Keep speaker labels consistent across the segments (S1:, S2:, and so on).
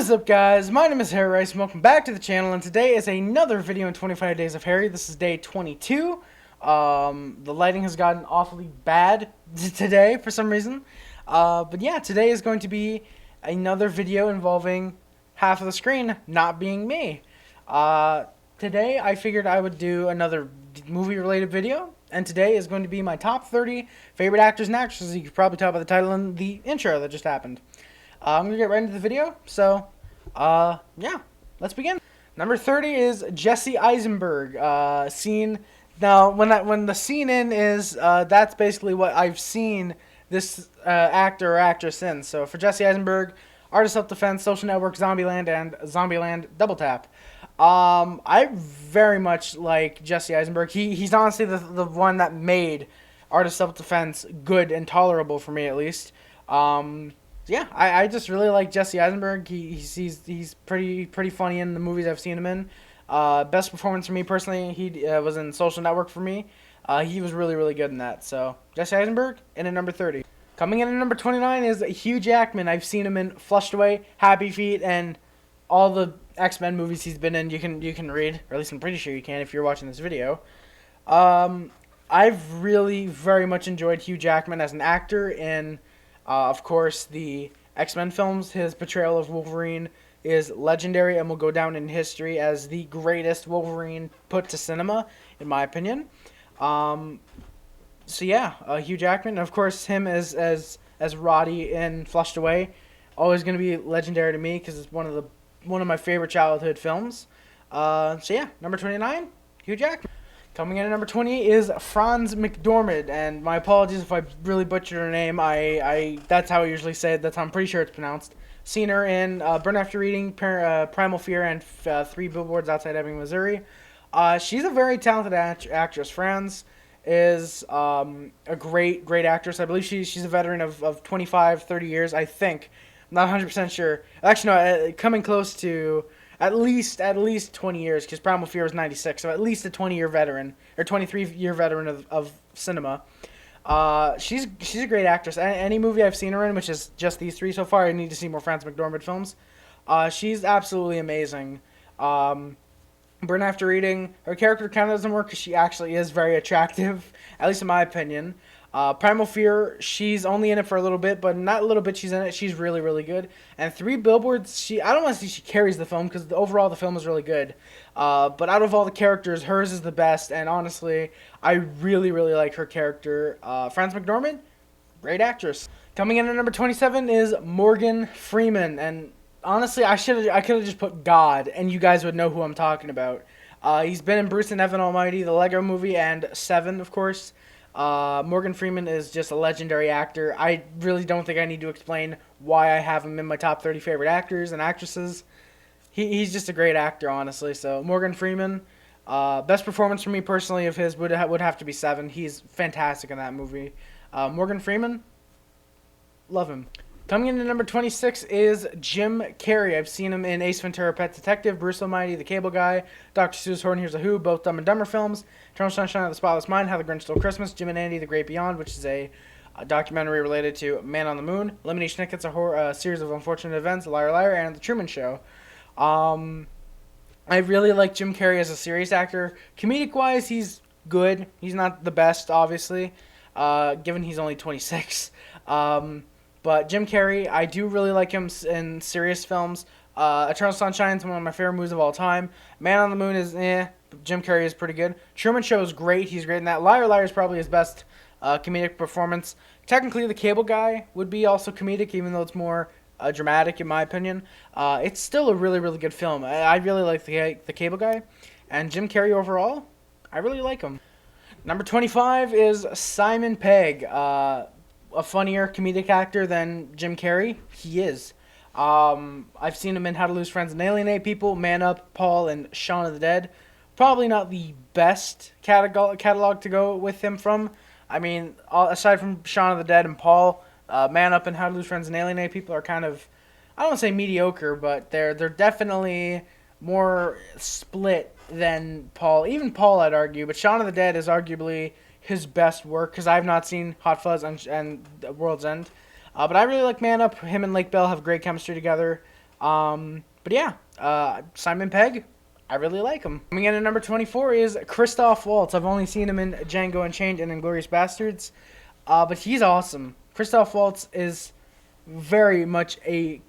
S1: What is up, guys? My name is Harry Rice and welcome back to the channel, and today is another video in 25 Days of Harry. This is day 22. The lighting has gotten awfully bad today for some reason. But yeah, today is going to be another video involving half of the screen not being me. Today I figured I would do another movie-related video, and today is going to be my top 30 favorite actors and actresses. You could probably tell by the title and the intro that just happened. I'm going to get right into the video, so, yeah, let's begin. Number 30 is Jesse Eisenberg, scene. Now, when the scene in is, that's basically what I've seen this actor or actress in. So, for Jesse Eisenberg, Art of Self-Defense, Social Network, Zombieland, and Zombieland Double Tap. I very much like Jesse Eisenberg. He's honestly the one that made Art of Self-Defense good and tolerable for me, at least. Yeah, I just really like Jesse Eisenberg. He's pretty funny in the movies I've seen him in. Best performance for me personally, he was in Social Network for me. He was really good in that. So Jesse Eisenberg in at number 30. Coming in at number 29 is Hugh Jackman. I've seen him in Flushed Away, Happy Feet, and all the X-Men movies he's been in. You can read, or at least I'm pretty sure you can if you're watching this video. I've really very much enjoyed Hugh Jackman as an actor in. Of course, the X-Men films. His portrayal of Wolverine is legendary and will go down in history as the greatest Wolverine put to cinema, in my opinion. So yeah, Hugh Jackman. Of course, him as Roddy in Flushed Away, always going to be legendary to me because it's one of my favorite childhood films. So yeah, number 29, Hugh Jackman. Coming in at number 20 is Franz McDormand, and my apologies if I really butchered her name. That's how I usually say it. That's how I'm pretty sure it's pronounced. Seen her in Burn After Reading, Primal Fear, and 3 Billboards Outside Ebbing, Missouri. She's a very talented actress. Franz is a great actress. I believe she's a veteran of 25, 30 years, I think. I'm not 100% sure. Actually, no, coming close to at least 20 years, because Primal Fear was 96, so at least a 20-year veteran, or 23-year veteran of cinema. She's a great actress. Any movie I've seen her in, which is just these 3 so far, I need to see more Franz McDormand films. She's absolutely amazing. Burn After Reading, her character kind of doesn't work because she actually is very attractive, at least in my opinion. Primal Fear, she's only in it for a little bit, but not a little bit she's in it. She's really good. And 3 Billboards, I don't want to say she carries the film because overall the film is really good. But out of all the characters, hers is the best. And honestly, I really like her character. Franz McDormand, great actress. Coming in at number 27 is Morgan Freeman. And honestly, I could have just put God, and you guys would know who I'm talking about. He's been in Bruce and Evan Almighty, the Lego Movie, and Seven, of course. Morgan Freeman is just a legendary actor. I really don't think I need to explain why I have him in my top 30 favorite actors and actresses. He's just a great actor, honestly. So Morgan Freeman, best performance for me personally of his would have to be Seven. He's fantastic in that movie. Morgan Freeman, love him. Coming in at number 26 is Jim Carrey. I've seen him in Ace Ventura: Pet Detective, Bruce Almighty, The Cable Guy, Dr. Seuss' Horton Hears a Who, both Dumb and Dumber films, Eternal Sunshine of the Spotless Mind, How the Grinch Stole Christmas, Jim and Andy: The Great Beyond, which is a documentary related to Man on the Moon, Lemony Snicket's a series of unfortunate events, Liar Liar, and The Truman Show. I really like Jim Carrey as a serious actor. Comedic-wise, he's good. He's not the best, obviously, given he's only 26. But Jim Carrey, I do really like him in serious films. Eternal Sunshine is one of my favorite movies of all time. Man on the Moon is but Jim Carrey is pretty good. Truman Show is great. He's great in that. Liar Liar is probably his best comedic performance. Technically, The Cable Guy would be also comedic, even though it's more dramatic, in my opinion. It's still a really good film. I really like The Cable Guy. And Jim Carrey overall, I really like him. Number 25 is Simon Pegg. A funnier comedic actor than Jim Carrey. He is. I've seen him in How to Lose Friends and Alienate People, Man Up, Paul, and Shaun of the Dead. Probably not the best catalog to go with him from. I mean, aside from Shaun of the Dead and Paul, Man Up and How to Lose Friends and Alienate People are kind of, I don't want to say mediocre, but they're definitely more split than Paul. Even Paul, I'd argue, but Shaun of the Dead is arguably his best work because I've not seen Hot Fuzz and World's End. But I really like Man Up. Him and Lake Bell have great chemistry together. But yeah, Simon Pegg, I really like him. Coming in at number 24 is Christoph Waltz. I've only seen him in Django Unchained and Inglourious Bastards, but he's awesome. Christoph Waltz is very much a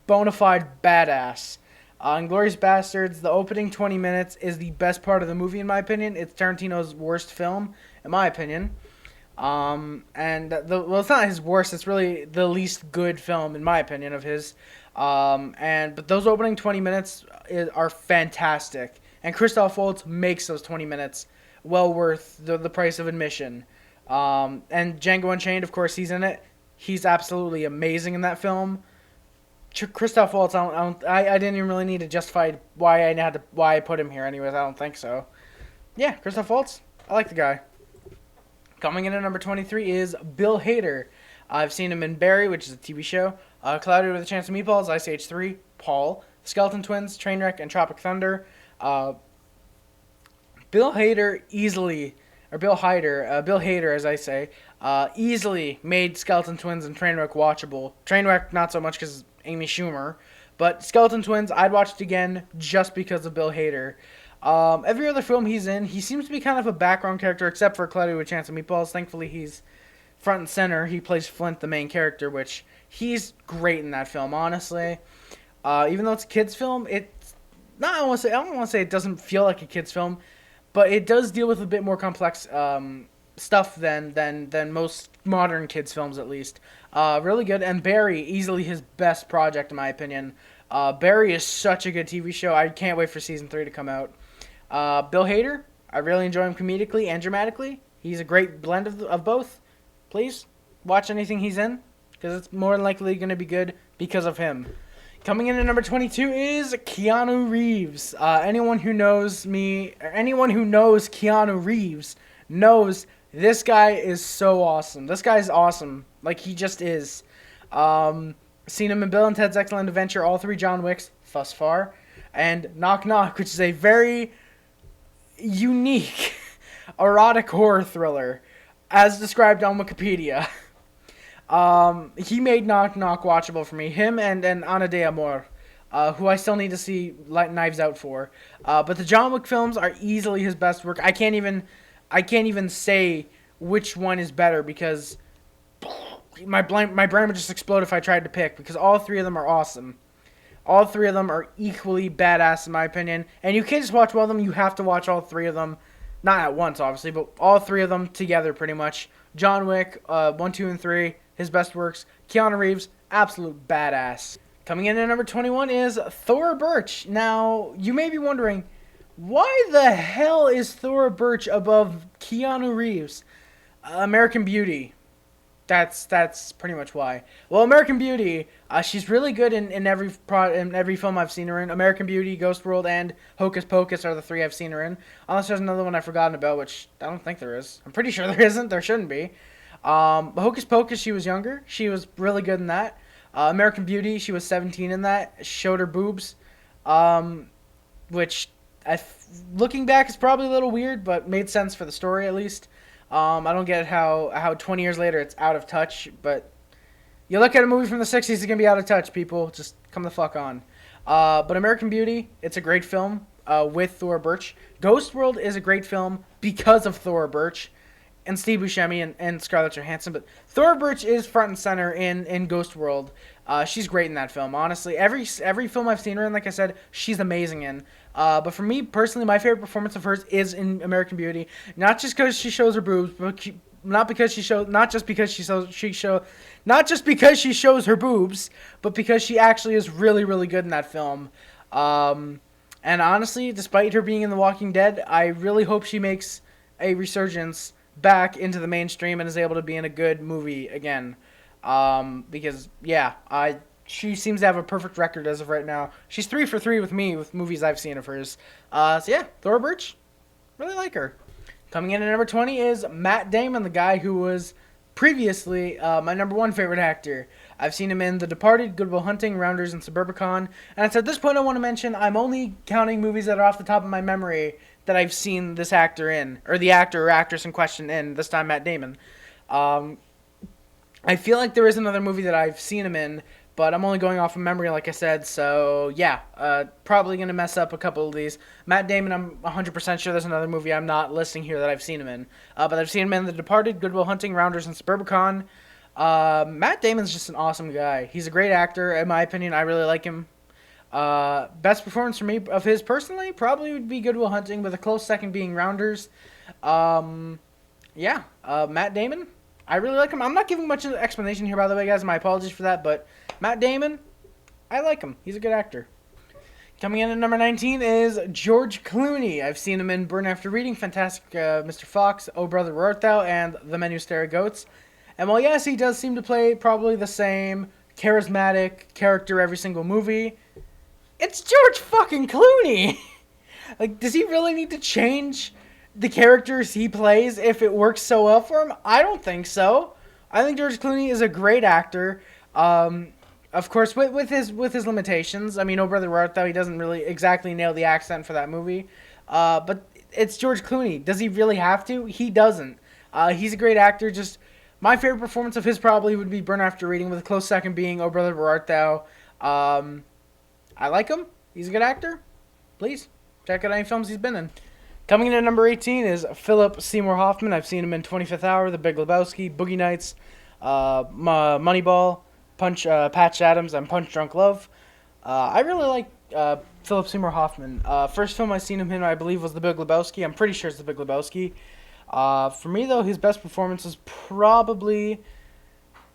S1: bona fide badass. Inglourious Bastards, the opening 20 minutes is the best part of the movie, in my opinion. It's Tarantino's worst film, in my opinion. Well, it's not his worst. It's really the least good film, in my opinion, of his. But those opening 20 minutes are fantastic, and Christoph Waltz makes those 20 minutes well worth the price of admission. And Django Unchained, of course, he's in it. He's absolutely amazing in that film. Christoph Waltz, I didn't even really need to justify why I put him here. Anyways, I don't think so. Yeah, Christoph Waltz, I like the guy. Coming in at number 23 is Bill Hader. I've seen him in Barry, which is a TV show. Cloudy with a Chance of Meatballs, Ice Age 3, Paul, Skeleton Twins, Trainwreck, and Tropic Thunder. Bill Hader, as I say, easily made Skeleton Twins and Trainwreck watchable. Trainwreck, not so much because Amy Schumer. But Skeleton Twins, I'd watch it again just because of Bill Hader. Every other film he's in, he seems to be kind of a background character, except for Cloudy with a Chance of Meatballs. Thankfully, he's front and center. He plays Flint, the main character, which he's great in that film, honestly. Even though it's a kid's film, it's not. I don't want to say it doesn't feel like a kid's film, but it does deal with a bit more complex stuff than most modern kids' films, at least. Really good. And Barry, easily his best project, in my opinion. Barry is such a good TV show. I can't wait for season 3 to come out. Bill Hader, I really enjoy him comedically and dramatically. He's a great blend of both. Please watch anything he's in, because it's more than likely going to be good because of him. Coming in at number 22 is Keanu Reeves. Anyone who knows me, or anyone who knows Keanu Reeves, knows this guy is so awesome. This guy's awesome. Like, he just is. Seen him in Bill and Ted's Excellent Adventure, all 3 John Wicks thus far, and Knock Knock, which is a very unique erotic horror thriller, as described on Wikipedia. He made Knock Knock watchable for me. Him and Ana de Amor, who I still need to see Knives Out for. But the John Wick films are easily his best work. I can't even say which one is better, because my brain would just explode if I tried to pick, because all 3 of them are awesome. All 3 of them are equally badass, in my opinion. And you can't just watch one of them. You have to watch all 3 of them. Not at once, obviously, but all 3 of them together, pretty much. John Wick, 1, 2, and 3, his best works. Keanu Reeves, absolute badass. Coming in at number 21 is Thora Birch. Now, you may be wondering, why the hell is Thora Birch above Keanu Reeves? American Beauty. That's pretty much why. Well, American Beauty, she's really good in every film I've seen her in. American Beauty, Ghost World, and Hocus Pocus are the 3 I've seen her in. Unless there's another one I've forgotten about, which I don't think there is. I'm pretty sure there isn't. There shouldn't be. Hocus Pocus, she was younger. She was really good in that. American Beauty, she was 17 in that. Showed her boobs, which, looking back, is probably a little weird, but made sense for the story at least. I don't get how 20 years later it's out of touch, but you look at a movie from the 60s, it's going to be out of touch, people. Just come the fuck on. But American Beauty, it's a great film with Thora Birch. Ghost World is a great film because of Thora Birch and Steve Buscemi and Scarlett Johansson. But Thora Birch is front and center in Ghost World. She's great in that film, honestly. Every film I've seen her in, like I said, she's amazing in. But for me personally, my favorite performance of hers is in American Beauty. Not just because she shows her boobs, but not just because she shows her boobs, but because she actually is really, really good in that film. And honestly, despite her being in The Walking Dead, I really hope she makes a resurgence back into the mainstream and is able to be in a good movie again. Because she seems to have a perfect record as of right now. She's 3 for 3 with me with movies I've seen of hers. Thora Birch, really like her. Coming in at number 20 is Matt Damon, the guy who was previously my number 1 favorite actor. I've seen him in The Departed, Good Will Hunting, Rounders, and Suburbicon. And at this point I want to mention I'm only counting movies that are off the top of my memory that I've seen this actor in, or the actor or actress in question in, this time Matt Damon. I feel like there is another movie that I've seen him in, but I'm only going off of memory, like I said. So yeah, probably gonna mess up a couple of these. Matt Damon, I'm 100% sure there's another movie I'm not listing here that I've seen him in. But I've seen him in The Departed, Good Will Hunting, Rounders, and Suburbicon. Matt Damon's just an awesome guy. He's a great actor, in my opinion. I really like him. Best performance for me of his personally probably would be Good Will Hunting, with a close second being Rounders. Matt Damon, I really like him. I'm not giving much of an explanation here, by the way, guys. My apologies for that, but Matt Damon, I like him. He's a good actor. Coming in at number 19 is George Clooney. I've seen him in Burn After Reading, Fantastic Mr. Fox, Oh Brother Where Art Thou, and The Men Who Stare at Goats. And while yes, he does seem to play probably the same charismatic character every single movie, it's George fucking Clooney. Like, does he really need to change the characters he plays if it works so well for him? I don't think so. I think George Clooney is a great actor. Of course, with his limitations. I mean, Oh Brother Where Art Thou, he doesn't really exactly nail the accent for that movie. But it's George Clooney. Does he really have to? He doesn't. He's a great actor. Just my favorite performance of his probably would be Burn After Reading, with a close second being Oh Brother Where Art Thou. I like him. He's a good actor. Please check out any films he's been in. Coming in at number 18 is Philip Seymour Hoffman. I've seen him in 25th Hour, The Big Lebowski, Boogie Nights, Moneyball, Patch Adams, and Punch Drunk Love. I really like Philip Seymour Hoffman. First film I seen him in, I believe, was The Big Lebowski. I'm pretty sure it's The Big Lebowski. For me, though, his best performance is probably,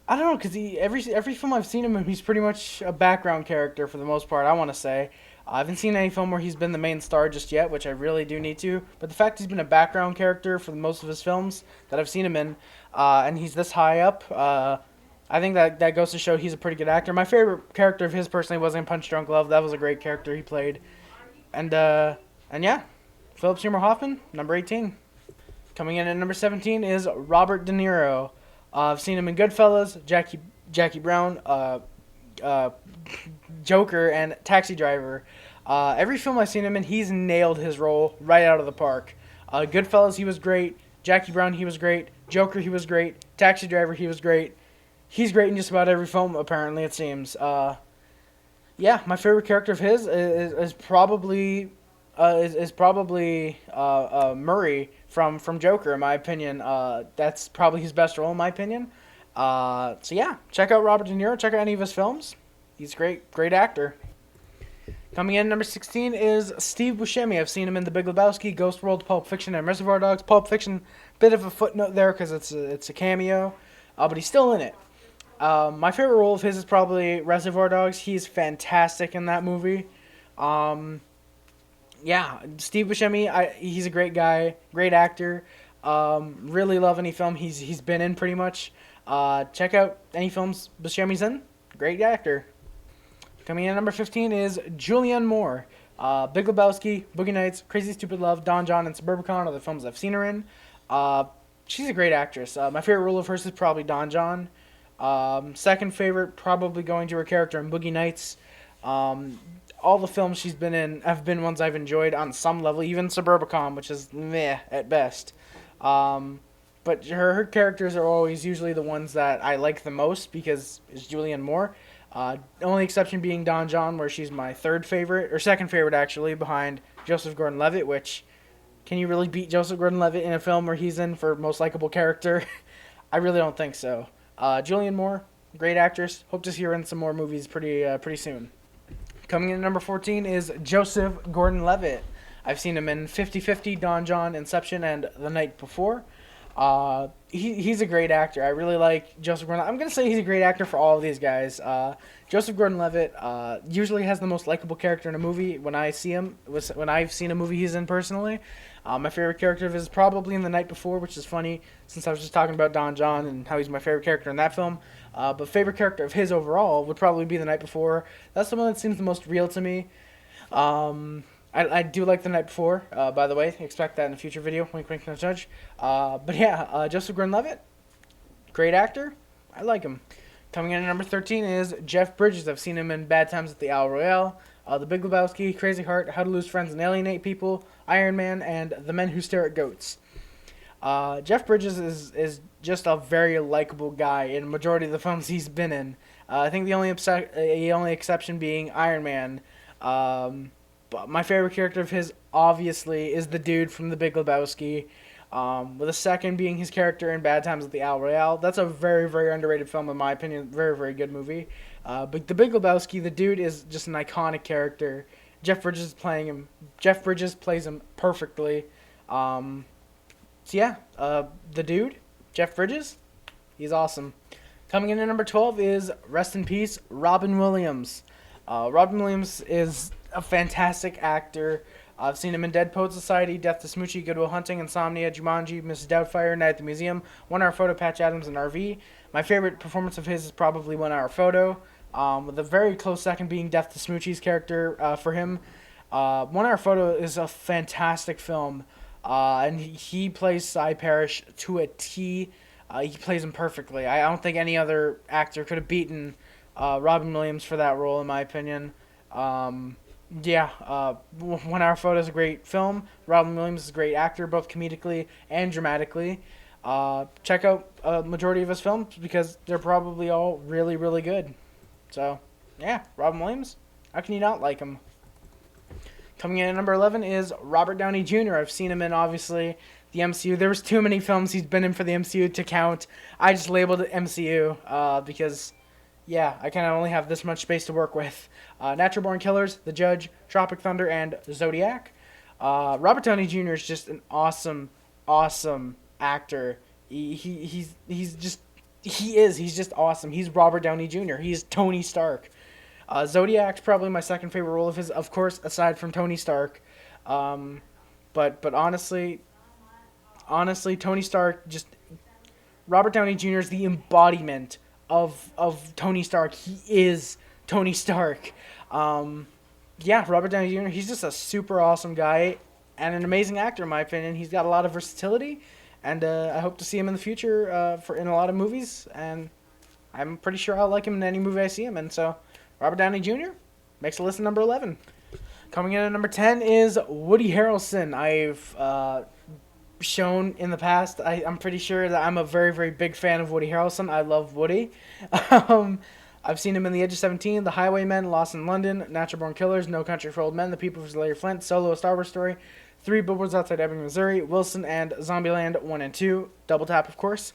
S1: I don't know, because every film I've seen him in, he's pretty much a background character for the most part, I want to say. I haven't seen any film where he's been the main star just yet, which I really do need to. But the fact he's been a background character for most of his films that I've seen him in, and he's this high up, I think that goes to show he's a pretty good actor. My favorite character of his personally was in Punch Drunk Love. That was a great character he played. And yeah, Philip Seymour Hoffman, number 18. Coming in at number 17 is Robert De Niro. I've seen him in Goodfellas, Jackie Brown, Joker, and Taxi Driver. Every film I've seen him in, he's nailed his role right out of the park. Goodfellas, he was great. Jackie Brown, he was great. Joker, he was great. Taxi Driver, he was great. He's great in just about every film, apparently, it seems. My favorite character of his is probably Murray from Joker, in my opinion. That's probably his best role, in my opinion. Check out Robert De Niro. Check out any of his films. He's a great actor. Coming in number 16 is Steve Buscemi. I've seen him in The Big Lebowski, Ghost World, Pulp Fiction, and Reservoir Dogs. Pulp Fiction, bit of a footnote there because it's a cameo, but he's still in it. My favorite role of his is probably Reservoir Dogs. He's fantastic in that movie. Steve Buscemi, he's a great guy, great actor. Really love any film he's been in, pretty much. Check out any films Buscemi's in. Great actor. Coming in at number 15 is Julianne Moore. Big Lebowski, Boogie Nights, Crazy Stupid Love, Don John, and Suburbicon are the films I've seen her in. She's a great actress. My favorite role of hers is probably Don John. Second favorite, probably going to her character in Boogie Nights. All the films she's been in have been ones I've enjoyed on some level, even Suburbicon, which is meh at best. But her characters are always usually the ones that I like the most because it's Julianne Moore. Only exception being Don John, where she's my third favorite, or second favorite actually, behind Joseph Gordon-Levitt, which, can you really beat Joseph Gordon-Levitt in a film where he's in for most likable character? I really don't think so. Julianne Moore, great actress. Hope to see her in some more movies pretty soon. Coming in at number 14 is Joseph Gordon-Levitt. I've seen him in 50-50, Don John, Inception, and The Night Before. He's a great actor. I really like Joseph Gordon-Levitt. I'm going to say he's a great actor for all of these guys. Joseph Gordon-Levitt usually has the most likable character in a movie when I've seen a movie he's in personally. My favorite character of his is probably in The Night Before, which is funny since I was just talking about Don John and how he's my favorite character in that film. But favorite character of his overall would probably be The Night Before. That's the one that seems the most real to me. I do like The Night Before, by the way. Expect that in a future video. Wink, wink, no judge. Joseph Gordon-Levitt, great actor. I like him. Coming in at number 13 is Jeff Bridges. I've seen him in Bad Times at the Al Royale, The Big Lebowski, Crazy Heart, How to Lose Friends and Alienate People, Iron Man, and The Men Who Stare at Goats. Jeff Bridges is just a very likable guy in the majority of the films he's been in. I think the only exception being Iron Man. But my favorite character of his, obviously, is the dude from The Big Lebowski. With the second being his character in Bad Times at the El Royale. That's a very, very underrated film, in my opinion. Very, very good movie. But The Big Lebowski, the dude is just an iconic character. Jeff Bridges playing him. Jeff Bridges plays him perfectly. So yeah, the dude, Jeff Bridges, he's awesome. Coming in at number 12 is, rest in peace, Robin Williams. Robin Williams is a fantastic actor. I've seen him in Dead Poet Society, Death to Smoochie, Good Will Hunting, Insomnia, Jumanji, Mrs. Doubtfire, Night at the Museum, 1 Hour Photo, Patch Adams, and RV. My favorite performance of his is probably 1 Hour Photo, with a very close second being Death to Smoochie's character for him. 1 Hour Photo is a fantastic film, and he plays Cy Parrish to a T. He plays him perfectly. I don't think any other actor could have beaten Robin Williams for that role, in my opinion. 1 Hour Photo is a great film. Robin Williams is a great actor, both comedically and dramatically. Check out a majority of his films because they're probably all really, really good. So, yeah, Robin Williams, how can you not like him? Coming in at number 11 is Robert Downey Jr. I've seen him in, obviously, the MCU. There was too many films he's been in for the MCU to count. I just labeled it MCU because, yeah, I kind of only have this much space to work with. Natural Born Killers, The Judge, Tropic Thunder, and Zodiac. Robert Downey Jr. is just an awesome, awesome actor. He's just awesome. He's Robert Downey Jr. He's Tony Stark. Zodiac's probably my second favorite role of his, of course, aside from Tony Stark. But honestly, Tony Stark, just Robert Downey Jr. is the embodiment of Tony Stark. He is Tony Stark. Robert Downey Jr., he's just a super awesome guy and an amazing actor, in my opinion. He's got a lot of versatility, and I hope to see him in the future in a lot of movies, and I'm pretty sure I'll like him in any movie I see him in. So, Robert Downey Jr. makes a list at number 11. Coming in at number 10 is Woody Harrelson. I've shown in the past, I'm pretty sure that I'm a very, very big fan of Woody Harrelson. I love Woody. I've seen him in The Edge of 17, The Highwaymen, Lost in London, Natural Born Killers, No Country for Old Men, The People of Larry Flint, Solo: A Star Wars Story, 3 Billboards Outside Ebbing, Missouri, Wilson, and Zombieland 1 and 2. Double Tap, of course.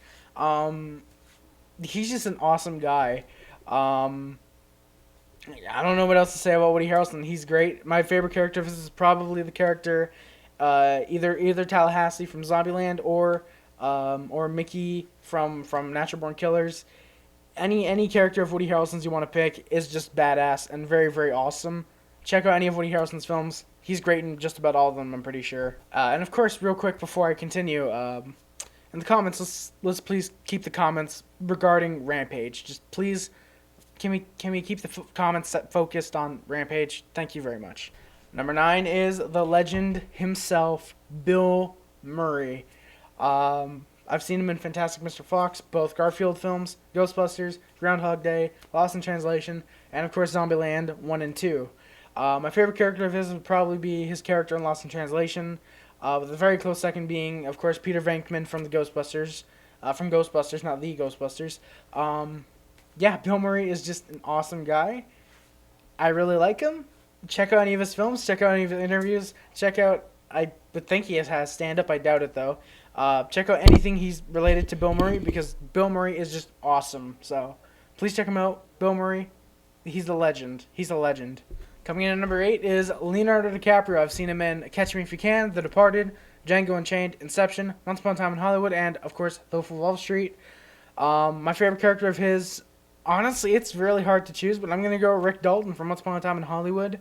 S1: He's just an awesome guy. I don't know what else to say about Woody Harrelson. He's great. My favorite character of his is probably the character either Tallahassee from Zombieland or Mickey from Natural Born Killers. Any character of Woody Harrelson's you want to pick is just badass and very, very awesome. Check out any of Woody Harrelson's films. He's great in just about all of them, I'm pretty sure. And of course, real quick before I continue, in the comments, let's please keep the comments regarding Rampage. Just please, can we keep the comments focused on Rampage? Thank you very much. Number 9 is the legend himself, Bill Murray. I've seen him in Fantastic Mr. Fox, both Garfield films, Ghostbusters, Groundhog Day, Lost in Translation, and of course Zombieland 1 and 2. My favorite character of his would probably be his character in Lost in Translation, with a very close second being, of course, Peter Venkman from the Ghostbusters, not the Ghostbusters. Bill Murray is just an awesome guy. I really like him. Check out any of his films, check out any of his interviews, I would think he has stand-up, I doubt it though. Check out anything he's related to Bill Murray because Bill Murray is just awesome. So please check him out. Bill Murray, he's a legend. Coming in at number 8 is Leonardo DiCaprio. I've seen him in Catch Me If You Can, The Departed, Django Unchained, Inception, Once Upon a Time in Hollywood, and of course, The Wolf of Wall Street. My favorite character of his, honestly, it's really hard to choose, but I'm gonna go Rick Dalton from Once Upon a Time in Hollywood.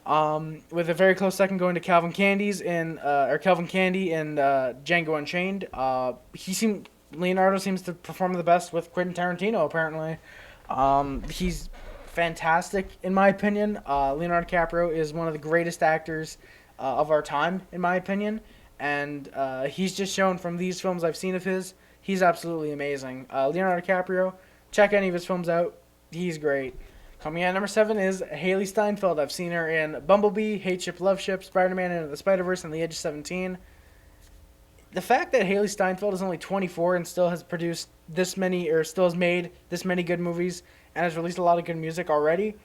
S1: With a very close second going to Calvin Candy in Django Unchained. Leonardo seems to perform the best with Quentin Tarantino, apparently. He's fantastic, in my opinion. Leonardo DiCaprio is one of the greatest actors of our time, in my opinion. And he's just shown from these films I've seen of his, he's absolutely amazing. Leonardo DiCaprio, check any of his films out. He's great. Coming in at number 7 is Hailee Steinfeld. I've seen her in Bumblebee, Hate Ship, Love Ship, Spider-Man Into the Spider-Verse, and The Edge of 17. The fact that Hailee Steinfeld is only 24 and still has produced this many, or still has made this many good movies, and has released a lot of good music already.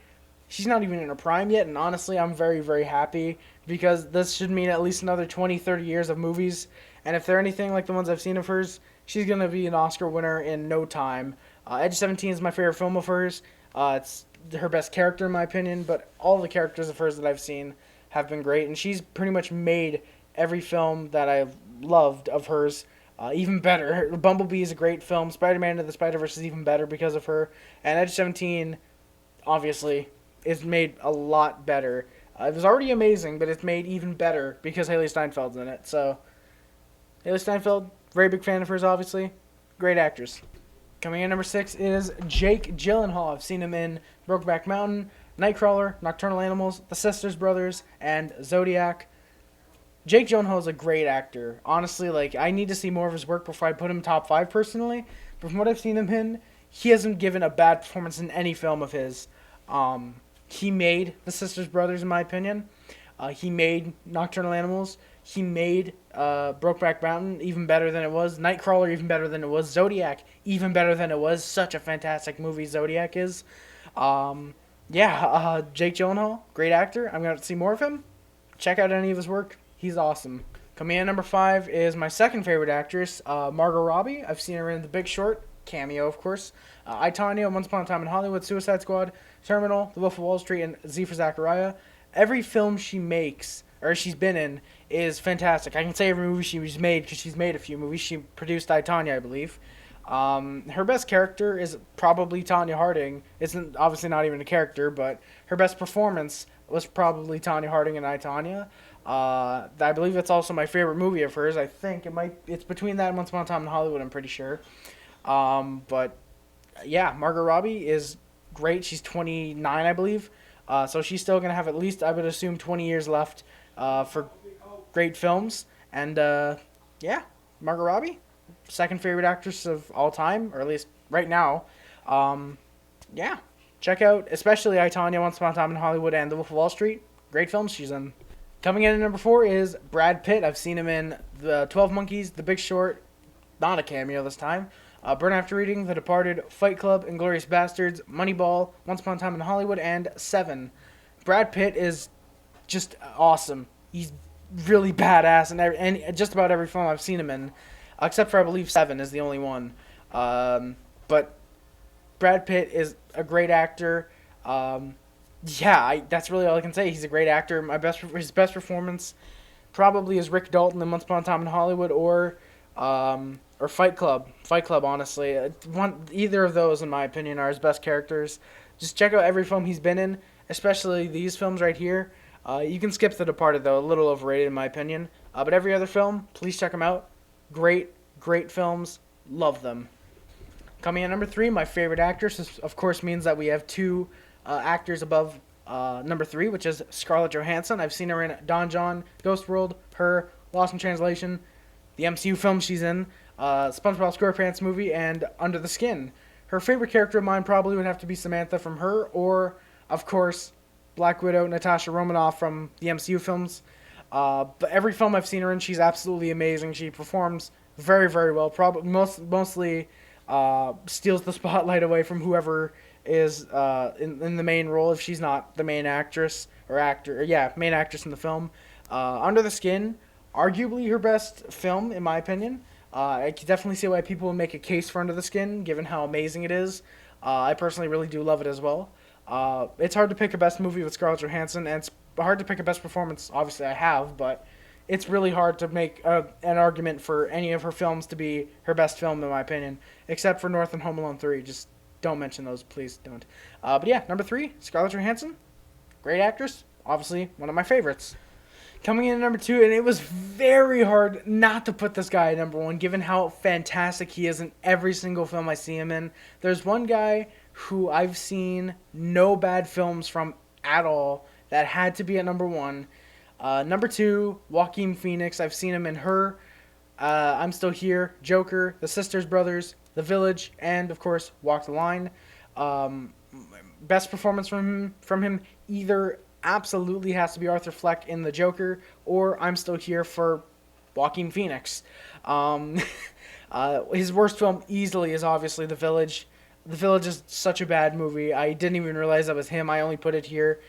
S1: She's not even in her prime yet, and honestly, I'm very, very happy because this should mean at least another 20, 30 years of movies. And if they're anything like the ones I've seen of hers, she's going to be an Oscar winner in no time. Edge 17 is my favorite film of hers. It's her best character, in my opinion, but all the characters of hers that I've seen have been great, and she's pretty much made every film that I've loved of hers even better. Bumblebee is a great film. Spider-Man Into the Spider-Verse is even better because of her. And Edge 17, obviously, is made a lot better. It was already amazing, but it's made even better because Hailee Steinfeld's in it. So, Hailee Steinfeld, very big fan of hers, obviously. Great actress. Coming in number 6 is Jake Gyllenhaal. I've seen him in Brokeback Mountain, Nightcrawler, Nocturnal Animals, The Sisters Brothers, and Zodiac. Jake Gyllenhaal is a great actor. Honestly, I need to see more of his work before I put him top 5 personally. But from what I've seen him in, he hasn't given a bad performance in any film of his. He made The Sisters Brothers, in my opinion. He made Nocturnal Animals. He made Brokeback Mountain even better than it was. Nightcrawler even better than it was. Zodiac even better than it was. Such a fantastic movie Zodiac is. Jake Gyllenhaal, great actor. I'm going to see more of him. Check out any of his work. He's awesome. Coming in number 5 is my second favorite actress, Margot Robbie. I've seen her in The Big Short, cameo, of course. I, Tonya, Once Upon a Time in Hollywood, Suicide Squad, Terminal, The Wolf of Wall Street, and Z for Zachariah. Every film she makes, or she's been in, is fantastic. I can say every movie she's made because she's made a few movies. She produced I, Tonya, I believe. Her best character is probably Tonya Harding. It's obviously not even a character, but her best performance was probably Tonya Harding in I, Tonya. I believe it's also my favorite movie of hers. I think it's between that and Once Upon a Time in Hollywood, I'm pretty sure. But yeah, Margot Robbie is great. She's 29, I believe. So she's still going to have at least, I would assume, 20 years left for great films. And Margot Robbie, second favorite actress of all time, or at least right now. Check out especially I, Tonya, Once Upon a Time in Hollywood, and The Wolf of Wall Street. Great films she's in. Coming in at number 4 is Brad Pitt. I've seen him in The 12 Monkeys, The Big Short, not a cameo this time, Burn After Reading, The Departed, Fight Club, Inglourious Bastards, Moneyball, Once Upon a Time in Hollywood, and Seven. Brad Pitt is just awesome. He's really badass in just about every film I've seen him in, except for I believe Seven is the only one. But Brad Pitt is a great actor. That's really all I can say. He's a great actor. His best performance probably is Rick Dalton in Once Upon a Time in Hollywood or Fight Club. Fight Club, honestly. Either of those, in my opinion, are his best characters. Just check out every film he's been in, especially these films right here. You can skip The Departed, though. A little overrated, in my opinion. But every other film, please check them out. Great, great films. Love them. Coming in at number 3, my favorite actress, of course, means that we have 2 actors above number 3, which is Scarlett Johansson. I've seen her in Don John, Ghost World, Her, Lost in Translation, the MCU film she's in, SpongeBob SquarePants movie, and Under the Skin. Her favorite character of mine probably would have to be Samantha from Her, or, of course, Black Widow, Natasha Romanoff from the MCU films. But every film I've seen her in, she's absolutely amazing. She performs very, very well. Probably mostly steals the spotlight away from whoever is in the main role if she's not the main actress or actor. Main actress in the film. Under the Skin, arguably her best film in my opinion. I can definitely see why people would make a case for Under the Skin given how amazing it is. I personally really do love it as well. It's hard to pick a best movie with Scarlett Johansson, and it's hard to pick a best performance. Obviously I have, but it's really hard to make an argument for any of her films to be her best film in my opinion, except for North and Home Alone 3. Just don't mention those, please don't. Number 3, Scarlett Johansson. Great actress. Obviously, one of my favorites. Coming in at number 2, and it was very hard not to put this guy at number 1, given how fantastic he is in every single film I see him in. There's one guy who I've seen no bad films from at all that had to be at number 1. Number 2, Joaquin Phoenix. I've seen him in Her, I'm Still Here, Joker, The Sisters Brothers, The Village, and, of course, Walk the Line. Best performance from him either absolutely has to be Arthur Fleck in The Joker, or I'm Still Here for Joaquin Phoenix. His worst film easily is obviously The Village. The Village is such a bad movie. I didn't even realize that was him. I only put it here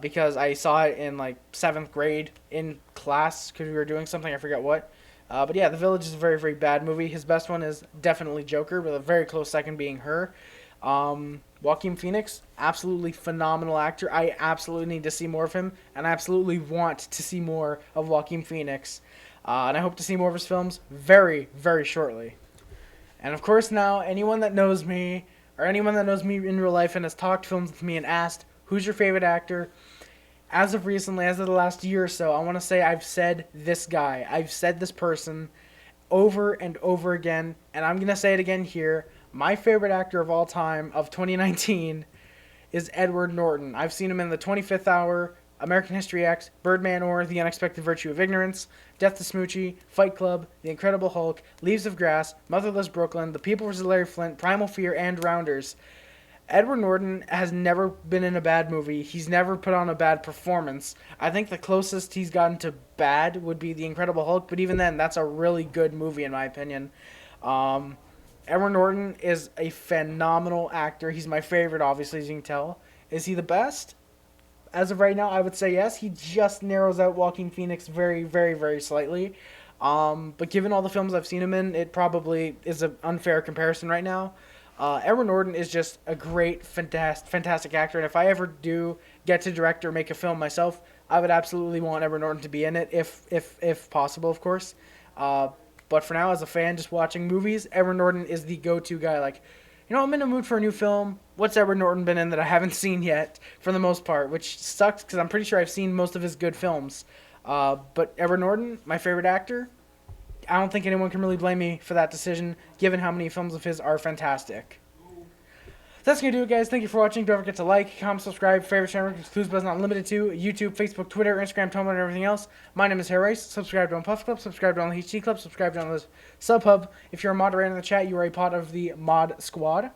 S1: because I saw it in like 7th grade in class because we were doing something. I forget what. But yeah, The Village is a very, very bad movie. His best one is definitely Joker, with a very close second being Her. Joaquin Phoenix, absolutely phenomenal actor. I absolutely need to see more of him, and I absolutely want to see more of Joaquin Phoenix. And I hope to see more of his films very, very shortly. And of course now, anyone that knows me, or anyone that knows me in real life and has talked films with me and asked, who's your favorite actor? As of recently, as of the last year or so, I want to say I've said this guy. I've said this person over and over again, and I'm going to say it again here. My favorite actor of all time of 2019 is Edward Norton. I've seen him in The 25th Hour, American History X, Birdman or The Unexpected Virtue of Ignorance, Death to Smoochie, Fight Club, The Incredible Hulk, Leaves of Grass, Motherless Brooklyn, The People vs. Larry Flint, Primal Fear, and Rounders. Edward Norton has never been in a bad movie. He's never put on a bad performance. I think the closest he's gotten to bad would be The Incredible Hulk, but even then, that's a really good movie in my opinion. Edward Norton is a phenomenal actor. He's my favorite, obviously, as you can tell. Is he the best? As of right now, I would say yes. He just narrows out Joaquin Phoenix very, very, very slightly. But given all the films I've seen him in, it probably is an unfair comparison right now. Edward Norton is just a great, fantastic actor, and if I ever do get to direct or make a film myself, I would absolutely want Edward Norton to be in it, if possible, of course. But for now, as a fan just watching movies, Edward Norton is the go-to guy. Like, you know, I'm in a mood for a new film. What's Edward Norton been in that I haven't seen yet, for the most part, which sucks because I'm pretty sure I've seen most of his good films. But Edward Norton, my favorite actor, I don't think anyone can really blame me for that decision, given how many films of his are fantastic. That's going to do it, guys. Thank you for watching. Don't forget to like, comment, subscribe, favorite channel, clues but not limited to, YouTube, Facebook, Twitter, Instagram, Tumblr, and everything else. My name is Harrelson. Subscribe to Puff Club, subscribe to the HT Club, subscribe to the Sub Hub. If you're a moderator in the chat, you are a part of the Mod Squad.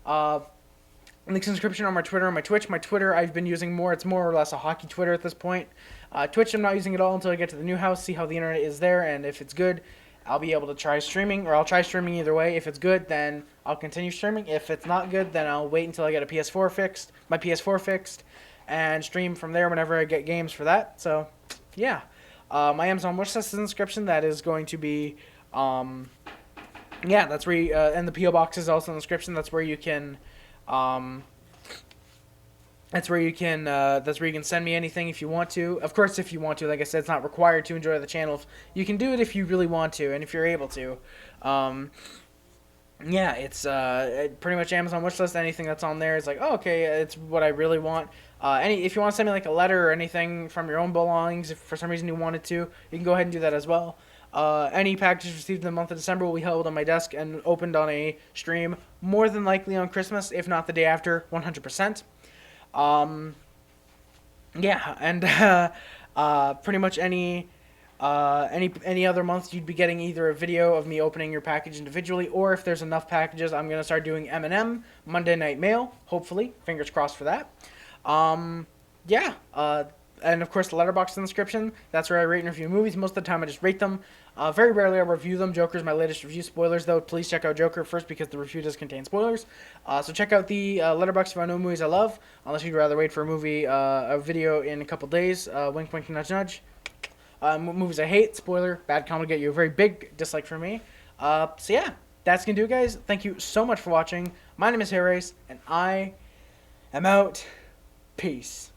S1: Links in the description on my Twitter and my Twitch. My Twitter I've been using more. It's more or less a hockey Twitter at this point. Twitch I'm not using at all until I get to the new house, see how the internet is there, and if it's good, I'll be able to try streaming, or I'll try streaming either way. If it's good, then I'll continue streaming. If it's not good, then I'll wait until I get my PS4 fixed, and stream from there whenever I get games for that. So, yeah. My Amazon wish list is in the description. That is going to be, yeah, that's where you, and the P.O. box is also in the description. That's where you can, that's where you can send me anything if you want to. Of course, if you want to. Like I said, it's not required to enjoy the channel. You can do it if you really want to, and if you're able to. Yeah, it's pretty much Amazon wishlist. Anything that's on there is like, oh, okay, it's what I really want. If you want to send me like a letter or anything from your own belongings, if for some reason you wanted to, you can go ahead and do that as well. Any packages received in the month of December will be held on my desk and opened on a stream, more than likely on Christmas, if not the day after, 100%. Yeah, and pretty much any other month you'd be getting either a video of me opening your package individually, or if there's enough packages, I'm gonna start doing M&M Monday Night Mail, hopefully, fingers crossed for that. Yeah, and of course the letterbox in the description. That's where I rate and review movies. Most of the time I just rate them. Very rarely I review them. Joker's my latest review. Spoilers though, please check out Joker first because the review does contain spoilers. So check out the letterbox if I know movies I love, unless you'd rather wait for a video in a couple days. Wink wink nudge nudge. Movies I hate, spoiler, bad comment, get you a very big dislike from me. So yeah, that's gonna do it, guys. Thank you so much for watching. My name is Harrelson, and I am out. Peace.